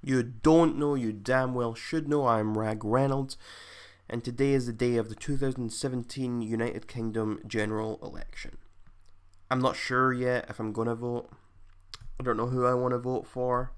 You don't know, you damn well should know. I'm Rag Reynolds, and today is the day of the 2017 United Kingdom general election. I'm not sure yet if I'm going to vote. I don't know who I want to vote for.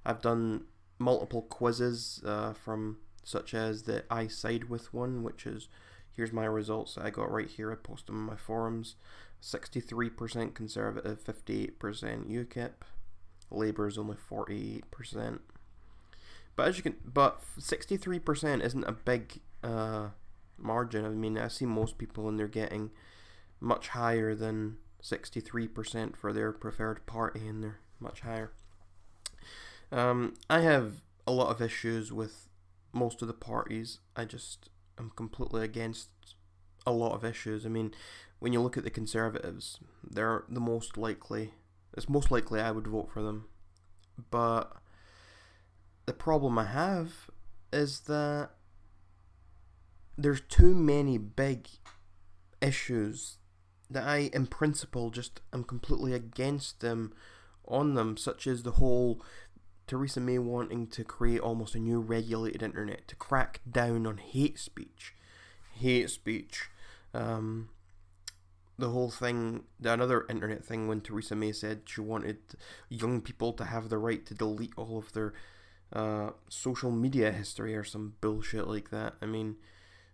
I've done multiple quizzes from such as the I Side With one, which is, here's my results that I got right here. I posted them on my forums. 63% Conservative, 58% UKIP. Labour is only 48%. But 63% isn't a big margin. I mean, I see most people and they're getting much higher than 63% for their preferred party, and they're much higher. I have a lot of issues with most of the parties. I'm completely against a lot of issues. I mean, when you look at the Conservatives, they're the most likely. It's most likely I would vote for them, but the problem I have is that there's too many big issues that I, in principle, just am completely against them on them, such as the whole Theresa May wanting to create almost a new regulated internet to crack down on hate speech. The whole thing, another internet thing when Theresa May said she wanted young people to have the right to delete all of their social media history or some bullshit like that. I mean,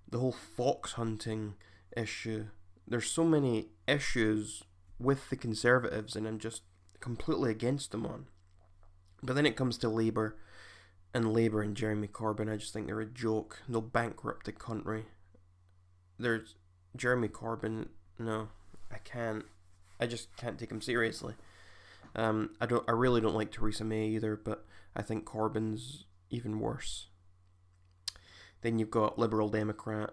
the whole fox hunting issue. There's so many issues with the Conservatives, and I'm just completely against them on. But then it comes to Labour and Jeremy Corbyn. I just think they're a joke. They'll bankrupt the country. There's Jeremy Corbyn. No, I just can't take him seriously. I really don't like Theresa May either, but I think Corbyn's even worse. Then you've got Liberal Democrat.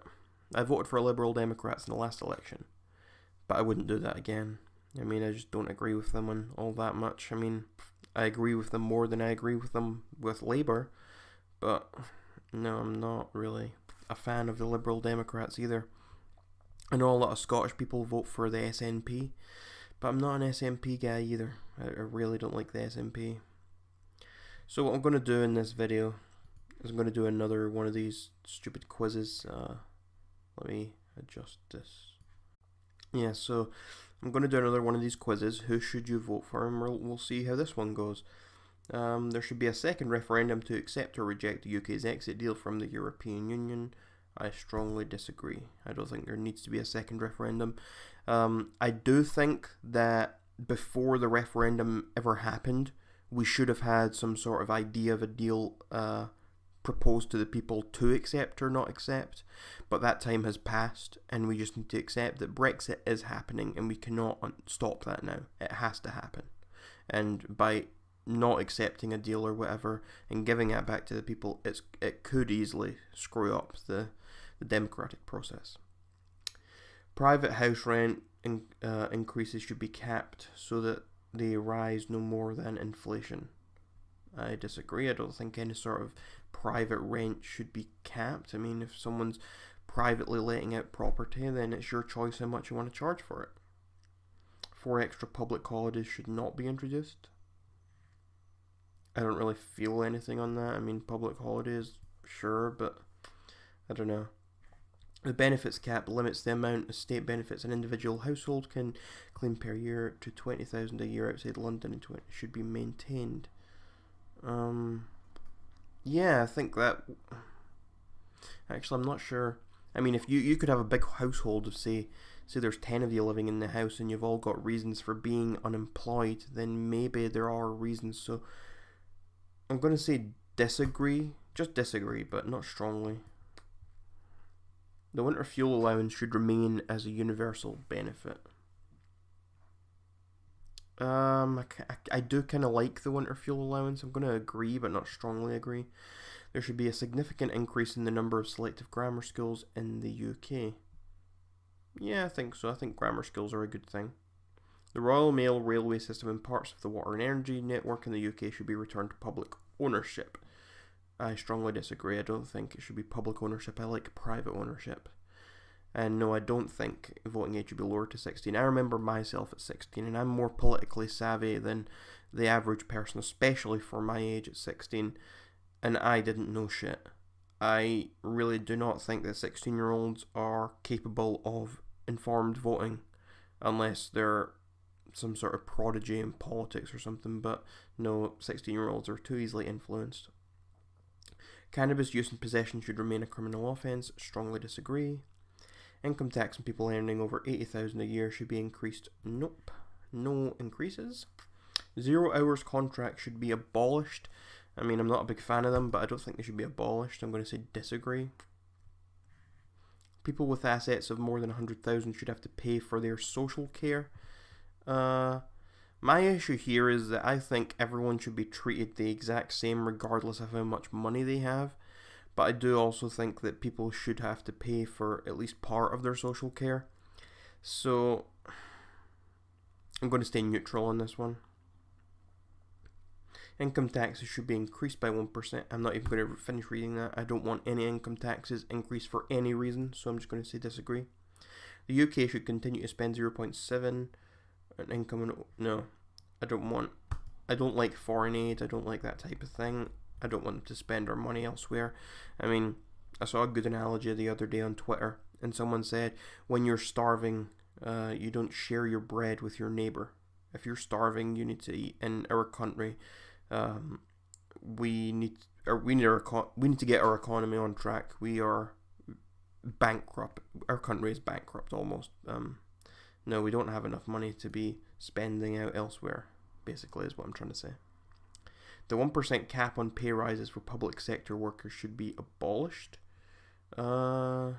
I voted for Liberal Democrats in the last election, but I wouldn't do that again. I mean, I just don't agree with them on all that much. I mean, I agree with them more than I agree with them with Labour, but no, I'm not really a fan of the Liberal Democrats either. I know a lot of Scottish people vote for the SNP, but I'm not an SNP guy either. I really don't like the SNP. So what I'm going to do in this video is I'm going to do another one of these stupid quizzes. Let me adjust this. Yeah, so I'm going to do another one of these quizzes. Who should you vote for? And we'll see how this one goes. There should be a second referendum to accept or reject the UK's exit deal from the European Union. I strongly disagree. I don't think there needs to be a second referendum. I do think that before the referendum ever happened, we should have had some sort of idea of a deal proposed to the people to accept or not accept. But that time has passed, and we just need to accept that Brexit is happening, and we cannot stop that now. It has to happen. And by not accepting a deal or whatever and giving it back to the people, it could easily screw up the democratic process. Private house rent increases should be capped so that they rise no more than inflation. I disagree. I don't think any sort of private rent should be capped. I mean, if someone's privately letting out property, then it's your choice how much you want to charge for it. 4 extra public holidays should not be introduced. I don't really feel anything on that. I mean, public holidays, sure, but I don't know. The benefits cap limits the amount of state benefits an individual household can claim per year to $20,000 a year outside London, and should be maintained. Yeah, I think that. Actually, I'm not sure. I mean, if you could have a big household of say there's 10 of you living in the house and you've all got reasons for being unemployed, then maybe there are reasons. So I'm going to say disagree. Just disagree, but not strongly. The winter fuel allowance should remain as a universal benefit. I do kind of like the winter fuel allowance. I'm going to agree, but not strongly agree. There should be a significant increase in the number of selective grammar schools in the UK. Yeah, I think so. I think grammar schools are a good thing. The Royal Mail railway system and parts of the water and energy network in the UK should be returned to public ownership. I strongly disagree. I don't think it should be public ownership. I like private ownership. And no, I don't think voting age should be lowered to 16. I remember myself at 16, and I'm more politically savvy than the average person, especially for my age at 16, and I didn't know shit. I really do not think that 16-year-olds are capable of informed voting unless they're some sort of prodigy in politics or something, but no, 16-year-olds are too easily influenced. Cannabis use and possession should remain a criminal offence. Strongly disagree. Income tax on people earning over $80,000 a year should be increased. Nope. No increases. 0 hours contracts should be abolished. I mean, I'm not a big fan of them, but I don't think they should be abolished. I'm going to say disagree. People with assets of more than 100,000 should have to pay for their social care. My issue here is that I think everyone should be treated the exact same regardless of how much money they have. But I do also think that people should have to pay for at least part of their social care. So I'm going to stay neutral on this one. Income taxes should be increased by 1%. I'm not even going to finish reading that. I don't want any income taxes increased for any reason, so I'm just going to say disagree. The UK should continue to spend 0.7 on income. No, I don't like foreign aid. I don't like that type of thing. I don't want them to spend our money elsewhere. I mean, I saw a good analogy the other day on Twitter, and someone said, when you're starving, you don't share your bread with your neighbour. If you're starving, you need to eat. In our country, we need to get our economy on track. We are bankrupt. Our country is bankrupt almost. No, we don't have enough money to be spending out elsewhere, basically, is what I'm trying to say. The 1% cap on pay rises for public sector workers should be abolished. I'm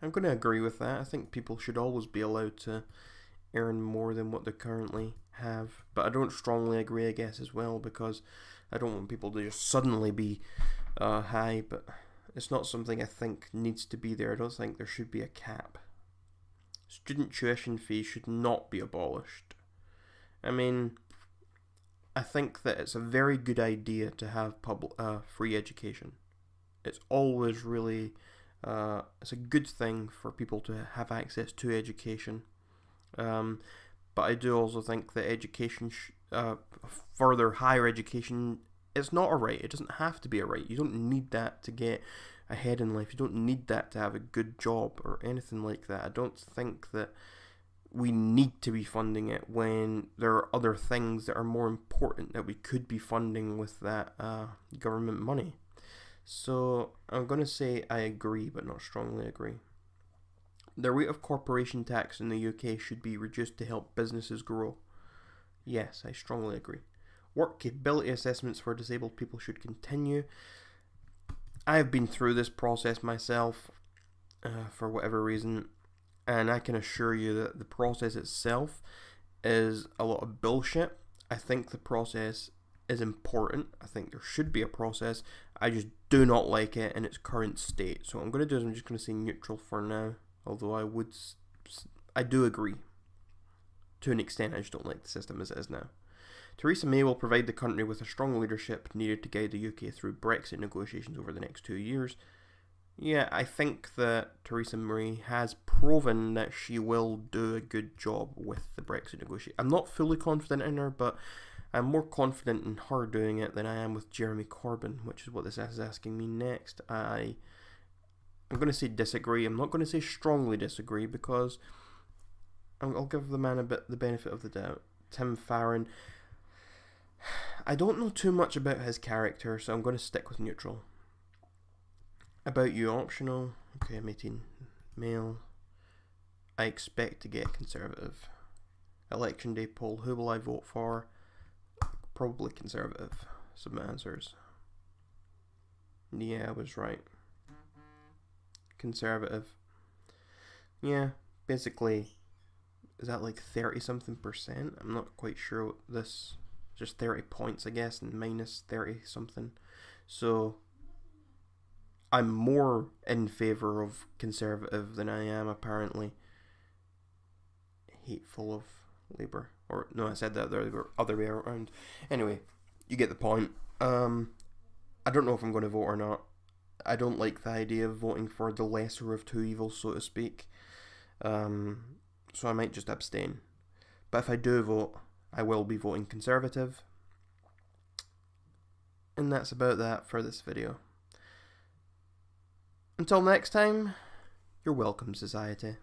going to agree with that. I think people should always be allowed to earn more than what they currently have. But I don't strongly agree, I guess, as well, because I don't want people to just suddenly be high, but it's not something I think needs to be there. I don't think there should be a cap. Student tuition fees should not be abolished. I mean, I think that it's a very good idea to have free education. It's always really, it's a good thing for people to have access to education. But I do also think that education, further higher education, it's not a right. It doesn't have to be a right. You don't need that to get ahead in life. You don't need that to have a good job or anything like that. I don't think that we need to be funding it when there are other things that are more important that we could be funding with that government money. So I'm going to say I agree, but not strongly agree. The rate of corporation tax in the UK should be reduced to help businesses grow. Yes, I strongly agree. Work capability assessments for disabled people should continue. I have been through this process myself for whatever reason, and I can assure you that the process itself is a lot of bullshit. I think the process is important. I think there should be a process. I just do not like it in its current state. So what I'm going to do is I'm just going to say neutral for now. Although I do agree. To an extent, I just don't like the system as it is now. Theresa May will provide the country with a strong leadership needed to guide the UK through Brexit negotiations over the next 2 years. Yeah, I think that Theresa May has proven that she will do a good job with the Brexit negotiation. I'm not fully confident in her, but I'm more confident in her doing it than I am with Jeremy Corbyn, which is what this is asking me next. I'm going to say disagree. I'm not going to say strongly disagree because I'll give the man the benefit of the doubt. Tim Farron, I don't know too much about his character, so I'm going to stick with neutral. About you, optional. Okay, I'm 18. Male. I expect to get Conservative. Election day poll. Who will I vote for? Probably Conservative. Some answers. Yeah, I was right. Conservative. Yeah, basically, is that like 30 something percent? I'm not quite sure what this, just 30 points I guess, and minus 30 something. So I'm more in favour of Conservative than I am apparently hateful of Labour. Or no, I said that the other way around. Anyway, you get the point. I don't know if I'm going to vote or not. I don't like the idea of voting for the lesser of two evils, so to speak. So I might just abstain. But if I do vote, I will be voting Conservative. And that's about that for this video. Until next time, you're welcome, society.